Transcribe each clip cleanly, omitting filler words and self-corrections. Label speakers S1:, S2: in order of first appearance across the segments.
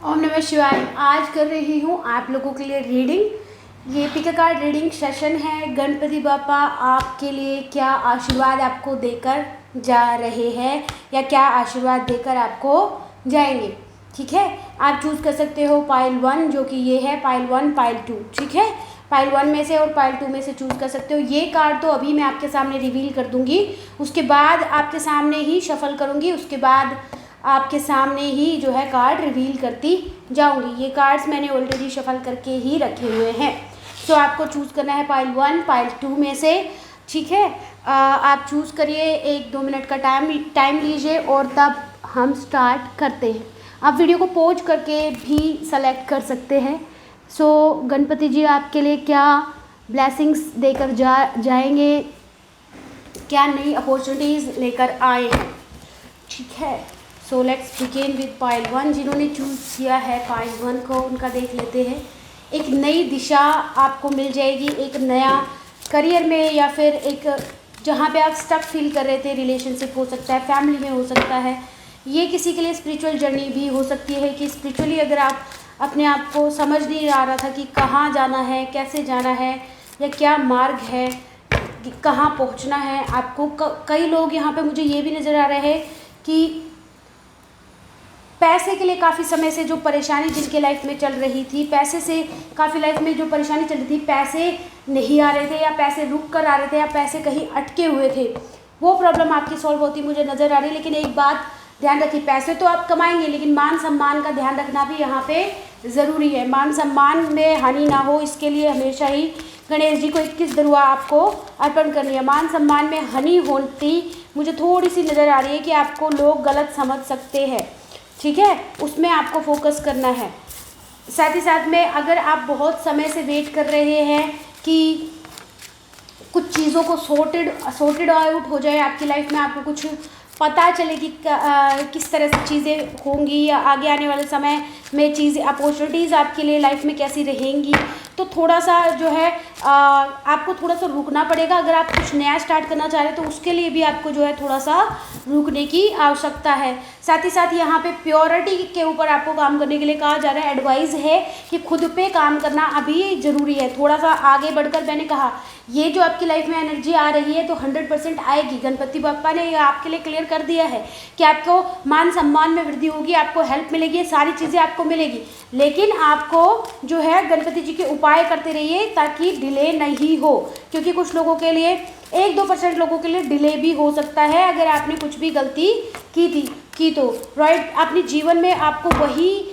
S1: ओम नमः शिवाय। आज कर रही हूँ आप लोगों के लिए रीडिंग। ये pick a card reading session है। गणपति बापा आपके लिए क्या आशीर्वाद आपको देकर जा रहे हैं या क्या आशीर्वाद देकर आपको जाएंगे। ठीक है, आप चूज़ कर सकते हो पाइल 1 जो कि ये है, पाइल 1 पाइल 2। ठीक है, पाइल 1 में से और पाइल 2 में से चूज़ कर सकते हो। ये कार्ड तो अभी मैं आपके सामने रिवील कर दूंगी, उसके बाद आपके सामने ही शफल करूँगी, उसके बाद आपके सामने ही जो है कार्ड रिवील करती जाऊंगी। ये कार्ड्स मैंने ऑलरेडी शफल करके ही रखे हुए हैं। तो आपको चूज़ करना है पाइल 1 पाइल 2 में से। ठीक है, आप चूज़ करिए, 1-2 मिनट का टाइम लीजिए और तब हम स्टार्ट करते हैं। आप वीडियो को पॉज करके भी सेलेक्ट कर सकते हैं। सो गणपति जी आपके लिए क्या ब्लेसिंग्स देकर जाएंगे, क्या नई अपॉर्चुनिटीज़ लेकर आए हैं। ठीक है, so let's begin with pile 1। जिन्होंने चूज़ किया है पाइल 1 को, उनका देख लेते हैं। एक नई दिशा आपको मिल जाएगी, एक नया करियर में, या फिर एक जहाँ पे आप स्टक फील कर रहे थे, रिलेशनशिप हो सकता है, फैमिली में हो सकता है। ये किसी के लिए स्पिरिचुअल जर्नी भी हो सकती है कि स्पिरिचुअली अगर आप अपने आप को समझ नहीं आ रहा था कि कहाँ जाना है, कैसे जाना है, या क्या मार्ग है, कहाँ पहुँचना है आपको। कई लोग यहाँ पे मुझे ये भी नज़र आ रहे हैं कि पैसे के लिए काफ़ी समय से जो परेशानी जिनके लाइफ में चल रही थी, पैसे से काफ़ी लाइफ में जो परेशानी चल रही थी, पैसे नहीं आ रहे थे या पैसे रुक कर आ रहे थे या पैसे कहीं अटके हुए थे, वो प्रॉब्लम आपकी सॉल्व होती मुझे नज़र आ रही है। लेकिन एक बात ध्यान रखिए, पैसे तो आप कमाएंगे लेकिन मान सम्मान का ध्यान रखना भी यहाँ पे ज़रूरी है। मान सम्मान में हानि ना हो, इसके लिए हमेशा ही गणेश जी को 21 दरुआ आपको अर्पण करनी है। मान सम्मान में हानि होती मुझे थोड़ी सी नज़र आ रही है कि आपको लोग गलत समझ सकते हैं। ठीक है, उसमें आपको फोकस करना है। साथ ही साथ में अगर आप बहुत समय से वेट कर रहे हैं कि कुछ चीज़ों को सॉर्टेड आउट हो जाए आपकी लाइफ में, आपको कुछ पता चले कि किस तरह से चीज़ें होंगी या आगे आने वाले समय में चीज़ें अपॉर्चुनिटीज़ आपके लिए लाइफ में कैसी रहेंगी, तो थोड़ा सा जो है आपको थोड़ा सा रुकना पड़ेगा। अगर आप कुछ नया स्टार्ट करना चाह रहे हैं तो उसके लिए भी आपको जो है थोड़ा सा रुकने की आवश्यकता है। साथ ही साथ यहाँ पे प्योरिटी के ऊपर आपको काम करने के लिए कहा जा रहा है। एडवाइस है कि खुद पे काम करना अभी ज़रूरी है। थोड़ा सा आगे बढ़कर मैंने कहा, ये जो आपकी लाइफ में एनर्जी आ रही है तो 100% आएगी। गणपति बापा ने ये आपके लिए क्लियर कर दिया है कि आपको मान सम्मान में वृद्धि होगी, आपको हेल्प मिलेगी, ये सारी चीज़ें आपको मिलेगी। लेकिन आपको जो है गणपति जी के उपाय करते रहिए ताकि डिले नहीं हो, क्योंकि कुछ लोगों के लिए 1-2% लोगों के लिए डिले भी हो सकता है अगर आपने कुछ भी गलती की तो राइट। अपने जीवन में आपको वही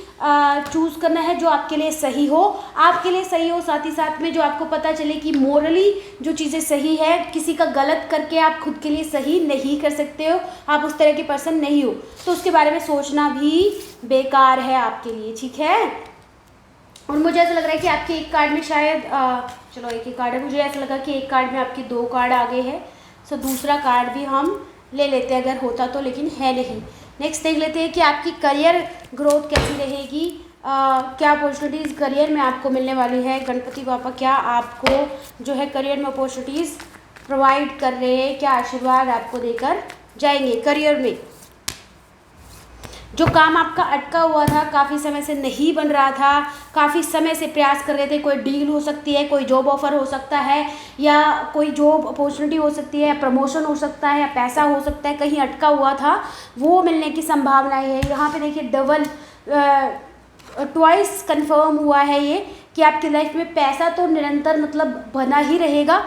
S1: चूज़ करना है जो आपके लिए सही हो, साथ ही साथ में जो आपको पता चले कि मोरली जो चीज़ें सही है, किसी का गलत करके आप खुद के लिए सही नहीं कर सकते हो, आप उस तरह के पर्सन नहीं हो, तो उसके बारे में सोचना भी बेकार है आपके लिए। ठीक है, और मुझे ऐसा लग रहा है कि आपके एक कार्ड में शायद चलो एक ही कार्ड है, मुझे ऐसा लगा कि एक कार्ड में आपके 2 कार्ड आ गए हैं। सो दूसरा कार्ड भी हम ले लेते हैं अगर होता तो, लेकिन है नहीं। नेक्स्ट देख लेते हैं कि आपकी करियर ग्रोथ कैसी रहेगी, क्या अपॉर्चुनिटीज़ करियर में आपको मिलने वाली है। गणपति बापा क्या आपको जो है करियर में अपॉर्चुनिटीज़ प्रोवाइड कर रहे हैं, क्या आशीर्वाद आपको देकर जाएंगे करियर में। जो काम आपका अटका हुआ था, काफ़ी समय से नहीं बन रहा था, काफ़ी समय से प्रयास कर रहे थे, कोई डील हो सकती है, कोई जॉब ऑफर हो सकता है, या कोई जॉब अपॉर्चुनिटी हो सकती है, या प्रमोशन हो सकता है, या पैसा हो सकता है, कहीं अटका हुआ था वो मिलने की संभावनाएं है। यहाँ पे देखिए डबल ट्वाइस कंफर्म हुआ है ये कि आपकी लाइफ में पैसा तो निरंतर मतलब बना ही रहेगा।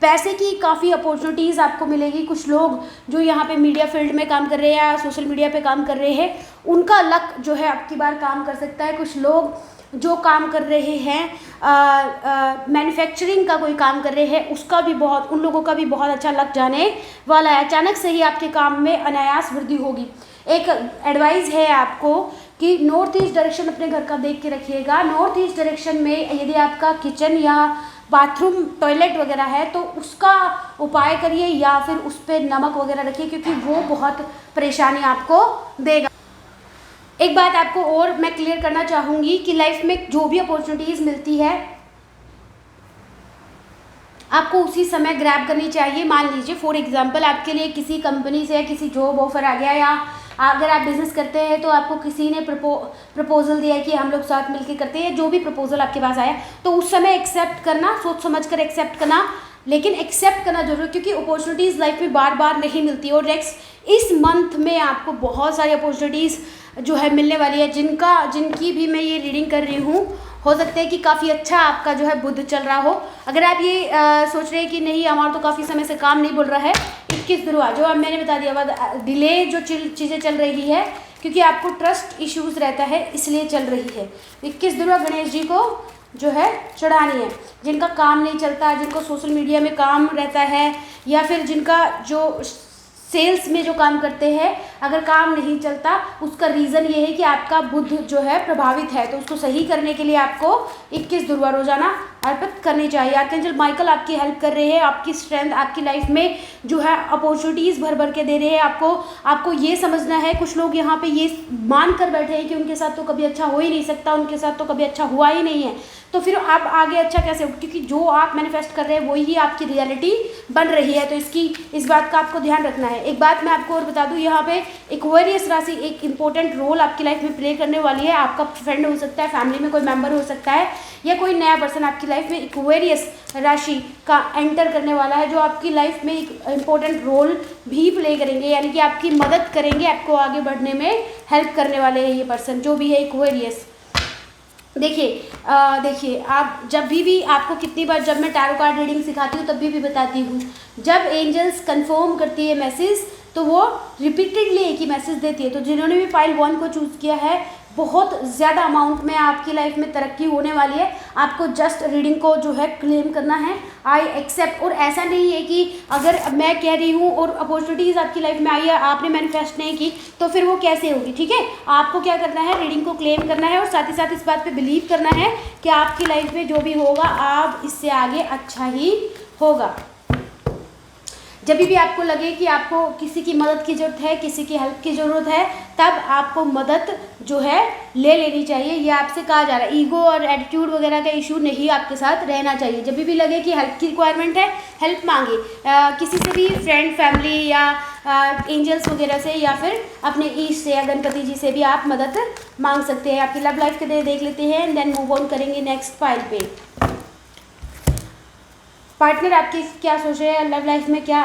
S1: पैसे की काफ़ी अपॉर्चुनिटीज़ आपको मिलेगी। कुछ लोग जो यहाँ पे मीडिया फील्ड में काम कर रहे हैं या सोशल मीडिया पे काम कर रहे हैं, उनका लक जो है अब की बार काम कर सकता है। कुछ लोग जो काम कर रहे हैं मैन्युफैक्चरिंग का कोई काम कर रहे हैं, उसका भी उन लोगों का भी बहुत अच्छा लक जाने वाला है। अचानक से ही आपके काम में अनायास वृद्धि होगी। एक एडवाइस है आपको कि नॉर्थ ईस्ट डायरेक्शन अपने घर का देख के रखिएगा। नॉर्थ ईस्ट डायरेक्शन में यदि आपका किचन या बाथरूम टॉयलेट वगैरह है तो उसका उपाय करिए, या फिर उस पर नमक वगैरह रखिए, क्योंकि वो बहुत परेशानी आपको देगा। एक बात आपको और मैं क्लियर करना चाहूँगी कि लाइफ में जो भी अपॉर्चुनिटीज़ मिलती है आपको उसी समय ग्रैब करनी चाहिए। मान लीजिए फॉर एग्जांपल आपके लिए किसी कंपनी से किसी जॉब ऑफर आ गया, या अगर आप बिज़नेस करते हैं तो आपको किसी ने प्रपोजल दिया है कि हम लोग साथ मिलकर करते हैं, जो भी प्रपोजल आपके पास आया तो उस समय एक्सेप्ट करना, सोच समझ कर एक्सेप्ट करना, लेकिन एक्सेप्ट करना जरूर, क्योंकि अपॉर्चुनिटीज़ लाइफ में बार बार नहीं मिलती। और नेक्स्ट इस मंथ में आपको बहुत सारी अपॉर्चुनिटीज़ जो है मिलने वाली है, जिनकी भी मैं ये रीडिंग कर रही हूँ। हो सकता है कि काफ़ी अच्छा आपका जो है बुध चल रहा हो। अगर आप ये सोच रहे हैं कि नहीं हमारा तो काफ़ी समय से काम नहीं बोल रहा है, 21 ध्रुवा जो अब मैंने बता दिया, बाद डिले जो चीज़ें चल रही है क्योंकि आपको ट्रस्ट इश्यूज़ रहता है इसलिए चल रही है। 21 ध्रुवा गणेश जी को जो है चढ़ानी है। जिनका काम नहीं चलता, जिनको सोशल मीडिया में काम रहता है, या फिर जिनका जो सेल्स में जो काम करते हैं अगर काम नहीं चलता, उसका रीज़न ये है कि आपका बुध जो है प्रभावित है। तो उसको सही करने के लिए आपको 21 ध्रुवा रोजाना अर्पित करनी चाहिए। आर्कएंजल माइकल आपकी हेल्प कर रहे हैं, आपकी स्ट्रेंथ आपकी लाइफ में जो है अपॉर्चुनिटीज़ भर भर के दे रहे हैं। आपको ये समझना है, कुछ लोग यहाँ पे ये मान कर बैठे हैं कि उनके साथ तो कभी अच्छा हो ही नहीं सकता, उनके साथ तो कभी अच्छा हुआ ही नहीं है, तो फिर आप आगे अच्छा कैसे हो, क्योंकि जो आप मैनिफेस्ट कर रहे हैं वही आपकी रियलिटी बन रही है। तो इस बात का आपको ध्यान रखना है। एक बात मैं आपको और बता दूं, यहाँ पे एक्वेरियस राशि एक इंपॉर्टेंट रोल आपकी लाइफ में प्ले करने वाली है। आपका फ्रेंड हो सकता है, फैमिली में कोई मेंबर हो सकता है, या कोई नया पर्सन आपकी लाइफ में एक्वेरियस राशि का एंटर करने वाला है, जो आपकी लाइफ में एक इम्पोर्टेंट रोल भी प्ले करेंगे, यानी कि आपकी मदद करेंगे, आपको आगे बढ़ने में हेल्प करने वाले हैं ये पर्सन जो भी है एक्वेरियस। देखिए आप जब भी आपको कितनी बार जब मैं टैरो कार्ड रीडिंग सिखाती हूँ तब भी बताती हूँ, जब एंजल्स कंफर्म करती है मैसेज तो वो रिपीटेडली एक ही मैसेज देती है। तो जिन्होंने भी पाइल 1 को चूज़ किया है, बहुत ज़्यादा अमाउंट में आपकी लाइफ में तरक्की होने वाली है। आपको जस्ट रीडिंग को जो है क्लेम करना है, आई एक्सेप्ट। और ऐसा नहीं है कि अगर मैं कह रही हूँ और अपॉर्चुनिटीज़ आपकी लाइफ में आई है, आपने मैनिफेस्ट नहीं की तो फिर वो कैसे होगी, ठीक है। आपको क्या करना है, रीडिंग को क्लेम करना है और साथ ही साथ इस बात पर बिलीव करना है कि आपकी लाइफ में जो भी होगा आप इससे आगे अच्छा ही होगा। जब भी आपको लगे कि आपको किसी की मदद की ज़रूरत है, किसी की हेल्प की ज़रूरत है, तब आपको मदद जो है ले लेनी चाहिए। ये आपसे कहा जा रहा है, ईगो और एटीट्यूड वगैरह का इशू नहीं आपके साथ रहना चाहिए। जब भी लगे कि हेल्प की रिक्वायरमेंट है, हेल्प मांगे किसी से भी, फ्रेंड, फैमिली या एंजल्स वगैरह से, या फिर अपने ईश से या गणपति जी से भी आप मदद मांग सकते हैं। आपकी लव लाइफ के देख लेते हैं एंड देन मूव ऑन करेंगे नेक्स्ट फाइल पे। पार्टनर आपकी क्या सोच रहे हैं, लव लाइफ में क्या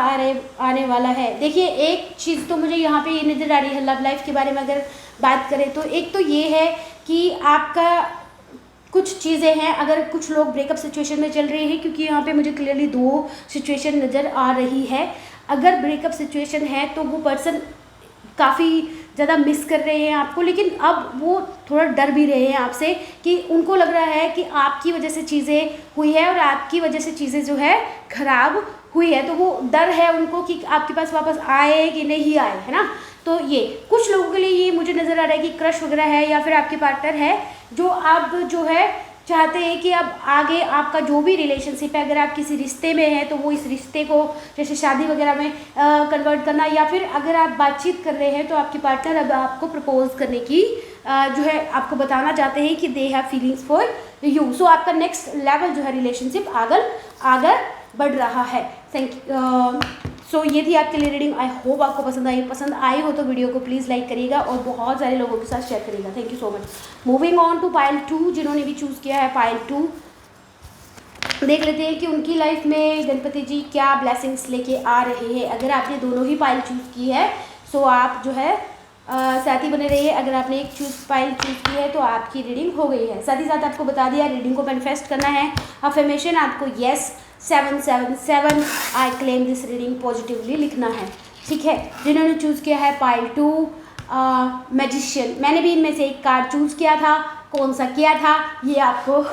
S1: आने वाला है। देखिए एक चीज़ तो मुझे यहाँ पे ये नज़र आ रही है लव लाइफ के बारे में अगर बात करें तो, एक तो ये है कि आपका कुछ चीज़ें हैं, अगर कुछ लोग ब्रेकअप सिचुएशन में चल रहे हैं, क्योंकि यहाँ पे मुझे क्लियरली 2 सिचुएशन नज़र आ रही है। अगर ब्रेकअप सिचुएशन है तो वो पर्सन काफ़ी ज़्यादा मिस कर रहे हैं आपको, लेकिन अब वो थोड़ा डर भी रहे हैं आपसे, कि उनको लग रहा है कि आपकी वजह से चीज़ें हुई है और आपकी वजह से चीज़ें जो है ख़राब हुई है। तो वो डर है उनको कि आपके पास वापस आए कि नहीं आए, है ना। तो ये कुछ लोगों के लिए ये मुझे नज़र आ रहा है कि क्रश वगैरह है या फिर आपके पार्टनर है जो अब जो है चाहते हैं कि अब आगे आपका जो भी रिलेशनशिप है, अगर आप किसी रिश्ते में हैं तो वो इस रिश्ते को जैसे शादी वगैरह में कन्वर्ट करना, या फिर अगर आप बातचीत कर रहे हैं तो आपके पार्टनर अब आपको प्रपोज करने की जो है आपको बताना चाहते हैं कि they have feelings for you. So आपका नेक्स्ट लेवल जो है रिलेशनशिप आगे बढ़ रहा है। Thank you. सो ये थी आपके लिए रीडिंग। आई होप आपको पसंद आई हो तो वीडियो को प्लीज़ लाइक करिएगा और बहुत सारे लोगों के साथ शेयर करिएगा। Thank you so much. Moving on to pile 2, जिन्होंने भी चूज़ किया है पाइल 2, देख लेते हैं कि उनकी लाइफ में गणपति जी क्या ब्लेसिंग्स लेके आ रहे हैं। अगर आपने दोनों ही पाइल चूज़ की है सो आप जो है साथ ही बने रहिए। अगर आपने एक पाइल चूज़ की है तो आपकी रीडिंग हो गई है। साथ ही साथ आपको बता दिया रीडिंग को मैनिफेस्ट करना है। अफर्मेशन आपको yes 777 I claim this reading positively लिखना है, ठीक है। जिन्होंने चूज़ किया है पाइल 2 मैजिशियन, मैंने भी इनमें से एक कार्ड चूज़ किया था, कौन सा किया था ये आपको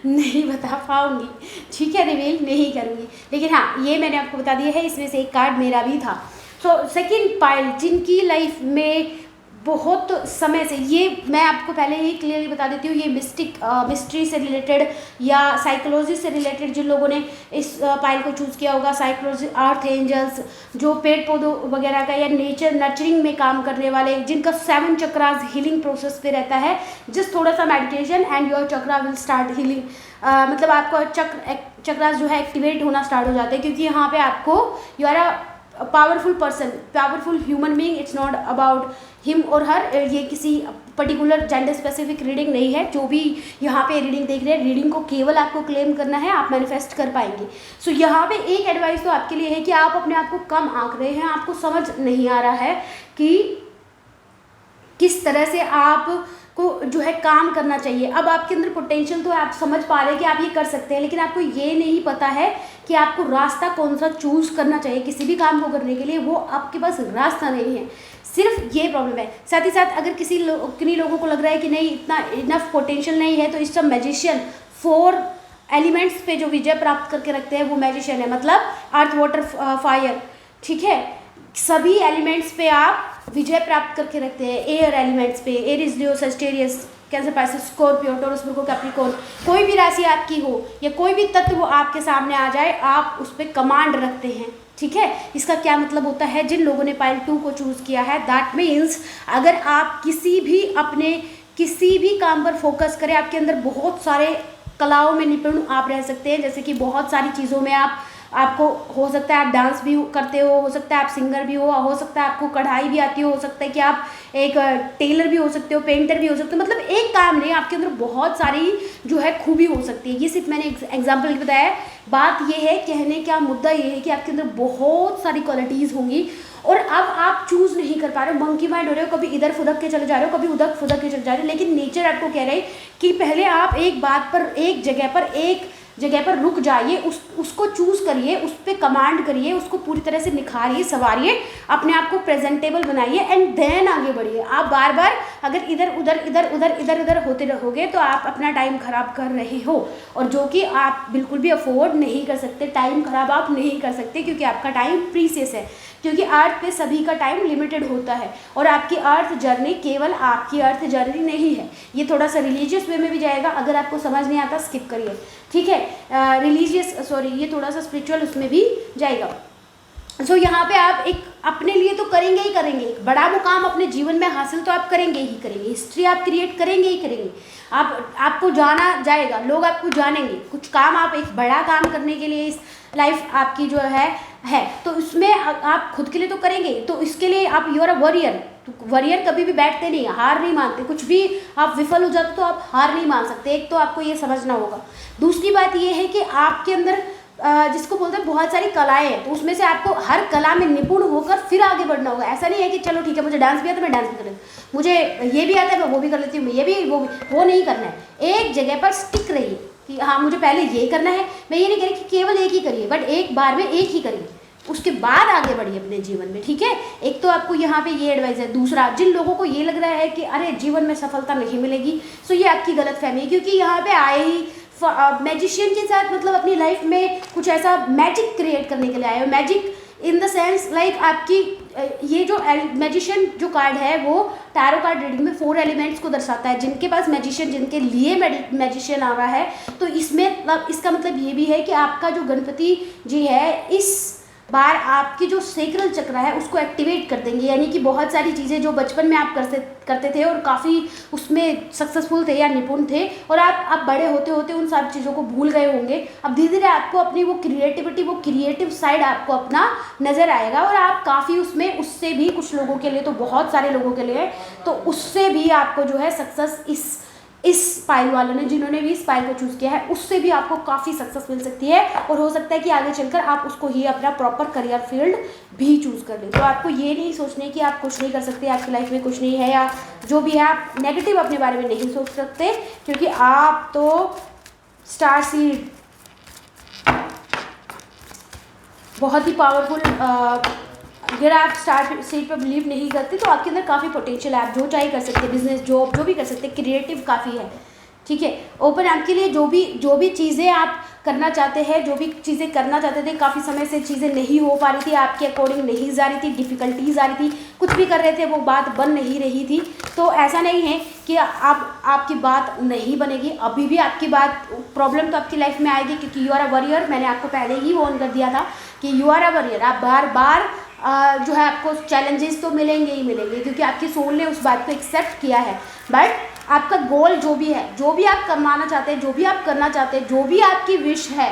S1: नहीं बता पाऊँगी, ठीक है, रिवील नहीं करूँगी, लेकिन हाँ ये मैंने आपको बता दिया है, इसमें से एक कार्ड मेरा भी था। सो सेकेंड पाइल, जिनकी लाइफ में बहुत समय से, ये मैं आपको पहले ही क्लियरली बता देती हूँ, ये मिस्ट्री से रिलेटेड या साइकोलॉजी से रिलेटेड जिन लोगों ने इस पाइल को चूज़ किया होगा, साइकोलॉजी, अर्थ एंजल्स, जो पेड़ पौधों वगैरह का या नेचर नर्चरिंग में काम करने वाले, जिनका 7 चक्रास हीलिंग प्रोसेस पे रहता है, जस्ट थोड़ा सा meditation and your chakra will start healing. मतलब आपका चक्रास जो है एक्टिवेट होना स्टार्ट हो जाता है, क्योंकि यहाँ पे आपको you are a powerful person, powerful human being, it's not about him और हर, ये किसी पर्टिकुलर जेंडर स्पेसिफिक रीडिंग नहीं है। जो भी यहाँ पे रीडिंग देख रहे हैं, रीडिंग को केवल आपको क्लेम करना है, आप मैनिफेस्ट कर पाएंगे। सो यहाँ पे एक एडवाइस तो आपके लिए है कि आप अपने आप को कम आंक रहे हैं, आपको समझ नहीं आ रहा है कि किस तरह से आपको जो है काम करना चाहिए। अब आपके अंदर पोटेंशियल तो आप समझ पा रहे हैं कि आप ये कर सकते हैं, लेकिन आपको ये नहीं पता है कि आपको रास्ता कौन सा चूज करना चाहिए किसी भी काम को करने के लिए। वो आपके पास रास्ता नहीं है, सिर्फ ये प्रॉब्लम है। साथ ही साथ अगर किन्हीं लोगों को लग रहा है कि नहीं इतना इनफ पोटेंशियल नहीं है, तो इस सब मैजिशियन 4 एलिमेंट्स पे जो विजय प्राप्त करके रखते हैं वो मैजिशियन है, मतलब अर्थ वाटर फायर, ठीक है। सभी एलिमेंट्स पे आप विजय प्राप्त करके रखते हैं। एयर एलिमेंट्स पे Aries, Leo, Sagittarius, Cancer, Pisces, Scorpio, Taurus, Virgo, Capricorn, कोई भी राशि आपकी हो या कोई भी तत्व आपके सामने आ जाए, आप उस पर कमांड रखते हैं, ठीक है। इसका क्या मतलब होता है, जिन लोगों ने पाइल 2 को चूज़ किया है, दैट मीन्स अगर आप किसी भी काम पर फोकस करें, आपके अंदर बहुत सारे कलाओं में निपुण आप रह सकते हैं। जैसे कि बहुत सारी चीज़ों में आपको हो सकता है आप डांस भी करते हो सकता है आप सिंगर भी हो सकता है आपको कढ़ाई भी आती हो सकता है कि आप एक टेलर भी हो सकते हो, पेंटर भी हो सकते हो। मतलब एक काम नहीं, आपके अंदर बहुत सारी जो है खूबी हो सकती है। ये सिर्फ मैंने एग्जाम्पल बताया है। बात ये है, कहने का मुद्दा ये है कि आपके अंदर बहुत सारी क्वालिटीज़ होंगी और अब आप चूज़ नहीं कर पा रहे हो, मंकी माइंड हो रहे हो, कभी इधर फुदक के चले जा रहे हो, कभी उधर फुदक के चले जा रहे हो। लेकिन नेचर आपको कह रहे हैं कि पहले आप एक बात पर, एक जगह पर रुक जाइए, उसको चूज़ करिए, उस पर कमांड करिए, उसको पूरी तरह से निखारिए, संवारिए, अपने आप को प्रेजेंटेबल बनाइए एंड देन आगे बढ़िए। आप बार बार अगर इधर उधर होते रहोगे तो आप अपना टाइम खराब कर रहे हो, और जो कि आप बिल्कुल भी अफोर्ड नहीं कर सकते। टाइम खराब आप नहीं कर सकते क्योंकि आपका टाइम प्रीसियस है, क्योंकि अर्थ पे सभी का टाइम लिमिटेड होता है। और आपकी अर्थ जर्नी केवल आपकी अर्थ जर्नी नहीं है। ये थोड़ा सा रिलीजियस वे में भी जाएगा, अगर आपको समझ नहीं आता स्किप करिए, ठीक है। ये थोड़ा सा स्पिरिचुअल उसमें भी जाएगा। सो यहाँ पे आप एक अपने लिए तो करेंगे ही करेंगे, एक बड़ा मुकाम अपने जीवन में हासिल तो आप करेंगे ही करेंगे, हिस्ट्री आप क्रिएट करेंगे ही करेंगे। आपको जाना जाएगा, लोग आपको जानेंगे। कुछ काम आप एक बड़ा काम करने के लिए, इस लाइफ आपकी जो है तो उसमें आप खुद के लिए तो करेंगे, तो इसके लिए आप यू आर अ वॉरियर। तो वॉरियर कभी भी बैठते नहीं, हार नहीं मानते। कुछ भी आप विफल हो जाते तो आप हार नहीं मान सकते, एक तो आपको ये समझना होगा। दूसरी बात ये है कि आपके अंदर जिसको बोलते हैं बहुत सारी कलाएं हैं, तो उसमें से आपको हर कला में निपुण होकर फिर आगे बढ़ना होगा। ऐसा नहीं है कि चलो ठीक है मुझे डांस भी आता है मैं डांस भी कर लेती हूँ, मुझे ये भी आता है मैं वो भी कर लेती हूँ, ये भी वो नहीं करना है। एक जगह पर स्टिक रहिए कि हाँ मुझे पहले ये करना है। मैं ये नहीं कह रही कि केवल एक ही करिए, बट एक बार में एक ही करिए, उसके बाद आगे बढ़िए अपने जीवन में, ठीक है। एक तो आपको यहाँ पे ये एडवाइस है। दूसरा, जिन लोगों को ये लग रहा है कि अरे जीवन में सफलता नहीं मिलेगी, सो ये आपकी गलतफहमी है, क्योंकि यहाँ पे आए ही मैजिशियन के साथ मतलब अपनी लाइफ में कुछ ऐसा मैजिक क्रिएट करने के लिए आए हो। Magic in the sense like आपकी ये जो मैजिशियन जो कार्ड है वो टैरो कार्ड रीडिंग में 4 एलिमेंट्स को दर्शाता है। जिनके पास मैजिशियन, जिनके लिए मैजिशियन आ रहा है, तो इसमें इसका मतलब ये भी है कि आपका जो गणपति जी है इस बार आपकी जो सेक्रल चक्र है उसको एक्टिवेट कर देंगे। यानी कि बहुत सारी चीज़ें जो बचपन में आप करते थे और काफ़ी उसमें सक्सेसफुल थे या निपुण थे, और आप बड़े होते होते उन सब चीज़ों को भूल गए होंगे। अब धीरे धीरे आपको अपनी वो क्रिएटिविटी, वो क्रिएटिव साइड आपको अपना नज़र आएगा, और आप काफ़ी उसमें, उससे भी कुछ लोगों के लिए तो बहुत सारे लोगों के लिए, तो उससे भी आपको जो है सक्सेस इस पाइल वालों ने, जिन्होंने भी इस पाइल को चूज़ किया है, उससे भी आपको काफ़ी सक्सेस मिल सकती है। और हो सकता है कि आगे चलकर आप उसको ही अपना प्रॉपर करियर फील्ड भी चूज़ कर लें। तो आपको ये नहीं सोचने कि आप कुछ नहीं कर सकते, आपकी लाइफ में कुछ नहीं है, या जो भी है आप नेगेटिव अपने बारे में नहीं सोच सकते, क्योंकि आप तो स्टार सीड बहुत ही पावरफुल। अगर आप स्टार सीड पर बिलीव नहीं करते तो आपके अंदर काफ़ी पोटेंशियल है, आप जो चाहे कर सकते हैं, बिजनेस, जॉब, जो भी कर सकते हैं, क्रिएटिव काफ़ी है, ठीक है। ओपन आपके लिए जो भी चीज़ें आप करना चाहते हैं, जो भी चीज़ें करना चाहते थे, काफ़ी समय से चीज़ें नहीं हो पा रही थी, आपके अकॉर्डिंग नहीं जा रही थी, डिफ़िकल्टीज आ रही थी, कुछ भी कर रहे थे वो बात बन नहीं रही थी। तो ऐसा नहीं है कि आपकी बात नहीं बनेगी, अभी भी आपकी बात, प्रॉब्लम तो आपकी लाइफ में आएगी, क्योंकि यू आर अ वॉरियर। मैंने आपको पहले ही वार्न कर दिया था कि यू आर अ वॉरियर। आप बार बार जो है आपको चैलेंजेस तो मिलेंगे ही मिलेंगे, क्योंकि आपकी सोल ने उस बात को एक्सेप्ट किया है। बट आपका गोल जो भी है, जो भी आप कमाना चाहते हैं, जो भी आप करना चाहते हैं, जो भी आपकी विश है,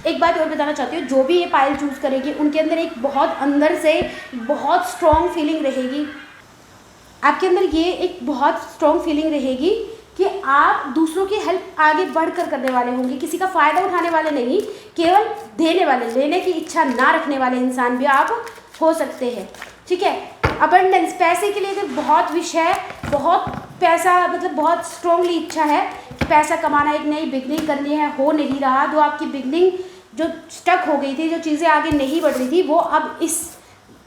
S1: एक बात और बताना चाहती हूँ, जो भी ये पायल चूज़ करेगी उनके अंदर एक बहुत अंदर से बहुत स्ट्रॉन्ग फीलिंग रहेगी, आपके अंदर ये एक बहुत स्ट्रॉन्ग फीलिंग रहेगी कि आप दूसरों की हेल्प आगे बढ़कर करने वाले होंगे, किसी का फ़ायदा उठाने वाले नहीं, केवल देने वाले, लेने की इच्छा ना रखने वाले इंसान भी आप हो सकते हैं। ठीक है। अबंडेंस, पैसे के लिए अगर बहुत विश है, बहुत पैसा मतलब बहुत स्ट्रॉन्गली इच्छा है कि पैसा कमाना, एक नई बिगनिंग करनी है, हो नहीं रहा, जो आपकी बिगनिंग जो स्टक हो गई थी, जो चीज़ें आगे नहीं बढ़ रही थी, वो अब इस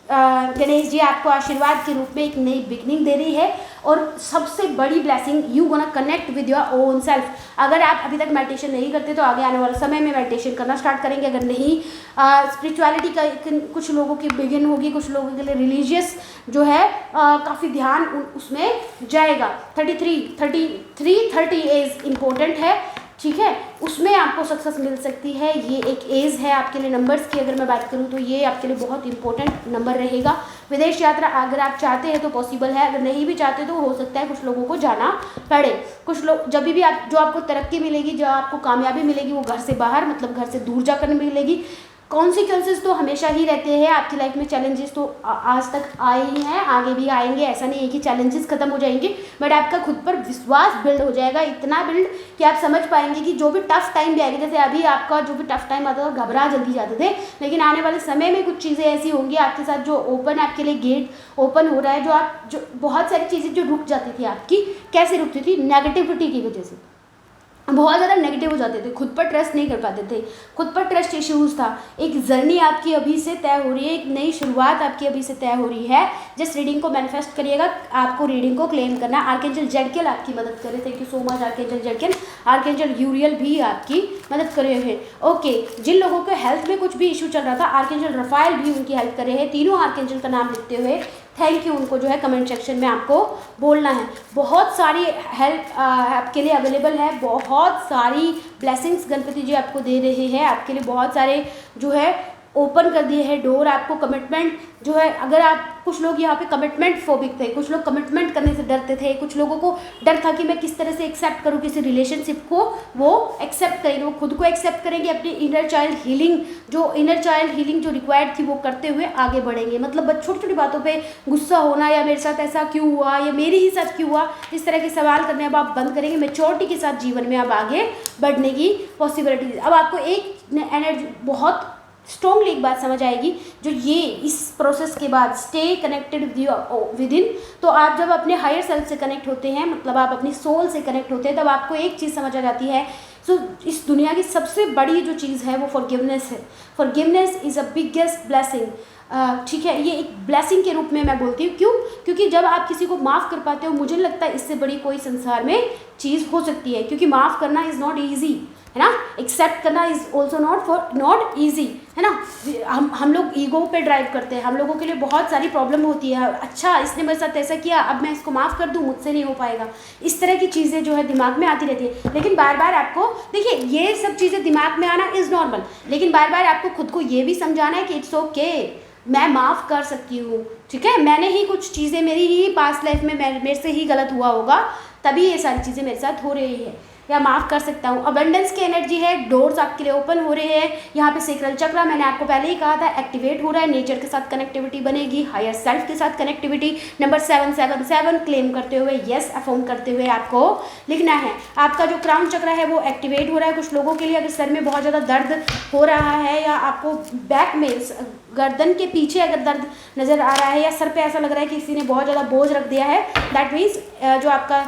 S1: गणेश जी आपको आशीर्वाद के रूप में एक नई बिगनिंग दे रही है। और सबसे बड़ी blessing, you gonna connect with your own self. अगर आप अभी तक मेडिटेशन नहीं करते तो आगे आने वाले समय में मेडिटेशन करना स्टार्ट करेंगे। अगर नहीं, स्पिरिचुअलिटी का कुछ लोगों की बिगिन होगी, कुछ लोगों के लिए रिलीजियस जो है काफ़ी ध्यान उसमें जाएगा। 30 एज इम्पोर्टेंट है। ठीक है, उसमें आपको सक्सेस मिल सकती है। ये एक एज है आपके लिए। नंबर्स की अगर मैं बात करूँ तो ये आपके लिए बहुत इंपॉर्टेंट नंबर रहेगा। विदेश यात्रा अगर आप चाहते हैं तो पॉसिबल है, अगर नहीं भी चाहते तो हो सकता है कुछ लोगों को जाना पड़े। कुछ लोग जब भी आप, जो आपको तरक्की मिलेगी, जो आपको कामयाबी मिलेगी, वो घर से बाहर मतलब घर से दूर जाकर मिलेगी। कॉन्सिक्वेंसेस तो हमेशा ही रहते हैं आपकी लाइफ में। चैलेंजेस तो आज तक आए ही हैं, आगे भी आएंगे। ऐसा नहीं है कि चैलेंजेस खत्म हो जाएंगे, बट आपका खुद पर विश्वास बिल्ड हो जाएगा, इतना बिल्ड कि आप समझ पाएंगे कि जो भी टफ टाइम भी आएगी, जैसे अभी आपका जो भी टफ टाइम आता था, घबरा जल्दी जाते थे, लेकिन आने वाले समय में कुछ चीज़ें ऐसी होंगी आपके साथ जो ओपन, आपके लिए गेट ओपन हो रहा है। जो बहुत सारी चीज़ें जो रुक जाती थी आपकी, कैसे रुकती थी? नेगेटिविटी की वजह से बहुत ज़्यादा नेगेटिव हो जाते थे, खुद पर ट्रस्ट नहीं कर पाते थे, खुद पर ट्रस्ट इश्यूज़ था। एक जर्नी आपकी अभी से तय हो रही है, एक नई शुरुआत आपकी अभी से तय हो रही है। जिस रीडिंग को मैनिफेस्ट करिएगा, आपको रीडिंग को क्लेम करना है। आर्कएंजल जेडकियल आपकी मदद करे। Thank you so much archangel Zadkiel. Archangel Uriel भी आपकी मदद करे हैं। ओके, जिन लोगों के हेल्थ में कुछ भी इशू चल रहा था, आर्कएंजल रफाइल भी उनकी हेल्प करे हैं। तीनों आर्कएंजल का नाम लिखते हुए थैंक यू उनको जो है कमेंट सेक्शन में आपको बोलना है। बहुत सारी हेल्प आपके लिए अवेलेबल है, बहुत सारी ब्लेसिंग्स गणपति जी आपको दे रहे हैं। आपके लिए बहुत सारे जो है ओपन कर दिए हैं डोर। आपको कमिटमेंट जो है, अगर आप, कुछ लोग यहाँ पे कमिटमेंट फोबिक थे, कुछ लोग कमिटमेंट करने से डरते थे, कुछ लोगों को डर था कि मैं किस तरह से एक्सेप्ट करूँ किसी रिलेशनशिप को, वो एक्सेप्ट करेंगे, वो खुद को एक्सेप्ट करेंगे, अपनी इनर चाइल्ड हीलिंग जो रिक्वायर्ड थी वो करते हुए आगे बढ़ेंगे। मतलब छोटी छोटी बातों पे गुस्सा होना, या मेरे साथ ऐसा क्यों हुआ, या मेरे ही साथ क्यों हुआ, इस तरह के सवाल करने अब आप बंद करेंगे। मैच्योरिटी के साथ जीवन में अब आगे बढ़ने की पॉसिबिलिटी। अब आपको एक एनर्जी बहुत स्ट्रॉन्गली एक बात समझ आएगी, जो ये इस प्रोसेस के बाद स्टे कनेक्टेड विद इन। तो आप जब अपने हायर सेल्फ से कनेक्ट होते हैं, मतलब आप अपनी सोल से कनेक्ट होते हैं, तब आपको एक चीज़ समझ आ जाती है। सो इस दुनिया की सबसे बड़ी जो चीज़ है वो फॉरगिवनेस है। Forgiveness is a biggest blessing. ठीक है, ये एक ब्लेसिंग के रूप में मैं बोलती हूँ। क्यों? क्योंकि जब आप किसी को माफ़ कर पाते हो, मुझे लगता है इससे बड़ी कोई संसार में चीज़ हो सकती है। क्योंकि माफ़ करना इज़ नॉट ईजी, है ना। एक्सेप्ट करना इज़ ऑल्सो नॉट ईजी, है ना। हम लोग ईगो पे ड्राइव करते हैं, हम लोगों के लिए बहुत सारी प्रॉब्लम होती है। अच्छा, इसने मेरे साथ ऐसा किया, अब मैं इसको माफ़ कर दूँ, मुझसे नहीं हो पाएगा। इस तरह की चीज़ें जो है दिमाग में आती रहती है। लेकिन बार बार आपको, देखिए, ये सब चीज़ें दिमाग में आना इज़ नॉर्मल, लेकिन बार बार आपको खुद को ये भी समझाना है कि इट्स ओके, मैं माफ़ कर सकती हूँ। ठीक है, मैंने ही कुछ चीज़ें, मेरी ही पास्ट लाइफ में मेरे से ही गलत हुआ होगा, तभी ये सारी चीज़ें मेरे साथ हो रही है, या माफ़ कर सकता हूँ। अबंडेंस की एनर्जी है, डोर्स आपके लिए ओपन हो रहे हैं। यहाँ पे सेक्रल चक्र, मैंने आपको पहले ही कहा था, एक्टिवेट हो रहा है। नेचर के साथ कनेक्टिविटी बनेगी, हायर सेल्फ के साथ कनेक्टिविटी। नंबर 777 क्लेम करते हुए, यस अफर्म करते हुए आपको लिखना है। आपका जो क्राउन चक्र है वो एक्टिवेट हो रहा है। कुछ लोगों के लिए अगर सर में बहुत ज़्यादा दर्द हो रहा है, या आपको बैक में गर्दन के पीछे अगर दर्द नज़र आ रहा है, या सर पे ऐसा लग रहा है कि किसी ने बहुत ज़्यादा बोझ रख दिया है, दैट मीन्स जो आपका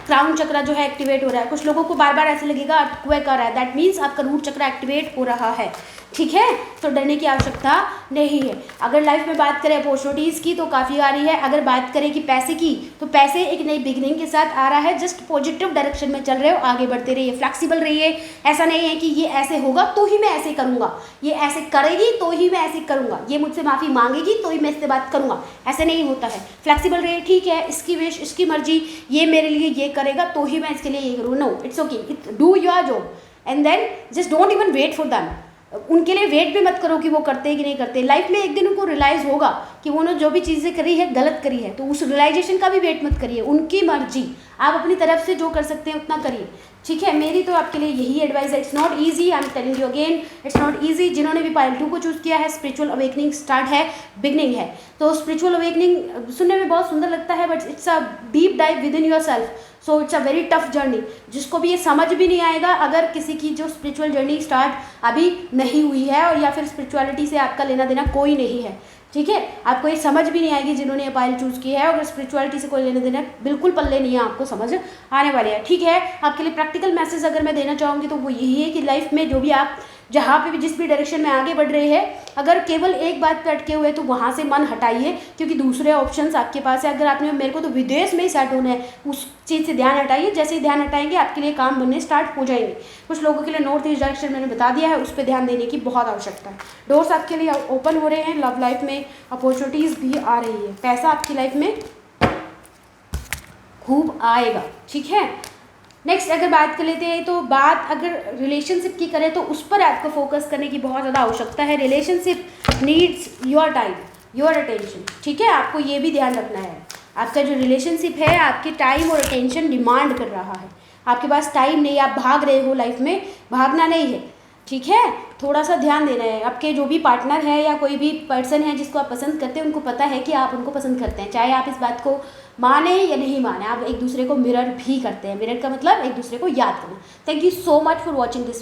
S1: क्राउन चक्र जो है एक्टिवेट हो रहा है। कुछ लोगों को बार बार ऐसे लगेगा अर्थक्वेक आ रहा है, दैट मीन्स आपका रूट चक्र एक्टिवेट हो रहा है। ठीक है, तो डरने की आवश्यकता नहीं है। अगर लाइफ में बात करें अपॉर्चुनिटीज़ की तो काफ़ी आ रही है। अगर बात करें कि पैसे की, तो पैसे एक नई बिगनिंग के साथ आ रहा है। जस्ट पॉजिटिव डायरेक्शन में चल रहे हो, आगे बढ़ते रहिए, फ्लेक्सिबल रहिए। ऐसा नहीं है कि ये ऐसे होगा तो ही मैं ऐसे करूँगा, ये ऐसे करेगी तो ही मैं ऐसे करूँगा, ये मुझसे माफ़ी मांगेगी तो ही मैं इससे बात करूँगा, ऐसे नहीं होता है। फ्लेक्सिबल रहिए, ठीक है, इसकी विश, इसकी मर्जी, ये मेरे लिए ये करेगा तो ही मैं इसके लिए ये करूँ। No, it's okay, do your job and then just don't even wait for them. उनके लिए वेट भी मत करो कि वो करते हैं कि नहीं करते। लाइफ में एक दिन उनको रियलाइज़ होगा कि उन्होंने जो भी चीज़ें करी है गलत करी है, तो उस रियलाइजेशन का भी वेट मत करिए, उनकी मर्जी, आप अपनी तरफ से जो कर सकते हैं उतना करिए, ठीक है। मेरी तो आपके लिए यही एडवाइस है। It's not easy, I am telling you again, it's not easy. जिन्होंने भी पायल 2 को चूज़ किया है, स्पिरिचुअल अवेकनिंग स्टार्ट है, बिगनिंग है। तो स्पिरिचुअल अवेकनिंग सुनने में बहुत सुंदर लगता है, but it's a deep dive with in your self, so it's a very tough journey. जिसको भी ये समझ भी नहीं आएगा, अगर किसी की जो स्पिरिचुअल जर्नी स्टार्ट अभी नहीं हुई है और या फिर स्पिरिचुअलिटी से आपका लेना देना कोई नहीं है, ठीक है, आपको ये समझ भी नहीं आएगी जिन्होंने ये पायल चूज़ की है। अगर स्पिरिचुअलिटी से कोई लेना देना बिल्कुल पल्ले नहीं है, आपको समझ आने वाले हैं, ठीक है। आपके लिए प्रैक्टिकल मैसेज अगर मैं देना चाहूँगी तो वो यही है कि लाइफ में जो भी आप जहाँ पे भी जिस भी डायरेक्शन में आगे बढ़ रहे हैं, अगर केवल एक बात पे अटके हुए तो वहाँ से मन हटाइए, क्योंकि दूसरे ऑप्शंस आपके पास है। अगर आपने मेरे को तो विदेश में ही सेट होना है, उस चीज़ से ध्यान हटाइए। जैसे ही ध्यान हटाएंगे आपके लिए काम बनने स्टार्ट हो जाएंगे। कुछ लोगों के लिए नॉर्थ ईस्ट डायरेक्शन मैंने बता दिया है, उस पर ध्यान देने की बहुत आवश्यकता है। डोर्स आपके लिए ओपन हो रहे हैं, लव लाइफ में अपॉर्चुनिटीज़ भी आ रही है, पैसा आपकी लाइफ में खूब आएगा, ठीक है। नेक्स्ट अगर बात कर लेते हैं, तो बात अगर रिलेशनशिप की करें तो उस पर आपको फोकस करने की बहुत ज़्यादा आवश्यकता है। Relationship needs your time, your attention, ठीक है, आपको ये भी ध्यान रखना है। आपका जो रिलेशनशिप है आपके टाइम और अटेंशन डिमांड कर रहा है। आपके पास टाइम नहीं, आप भाग रहे हो लाइफ में, भागना नहीं है, ठीक है, थोड़ा सा ध्यान देना है। आपके जो भी पार्टनर है या कोई भी पर्सन है जिसको आप पसंद करते हैं, उनको पता है कि आप उनको पसंद करते हैं, चाहे आप इस बात को माने या नहीं माने। आप एक दूसरे को मिरर भी करते हैं, मिरर का मतलब एक दूसरे को याद करना। Thank you so much for watching this video.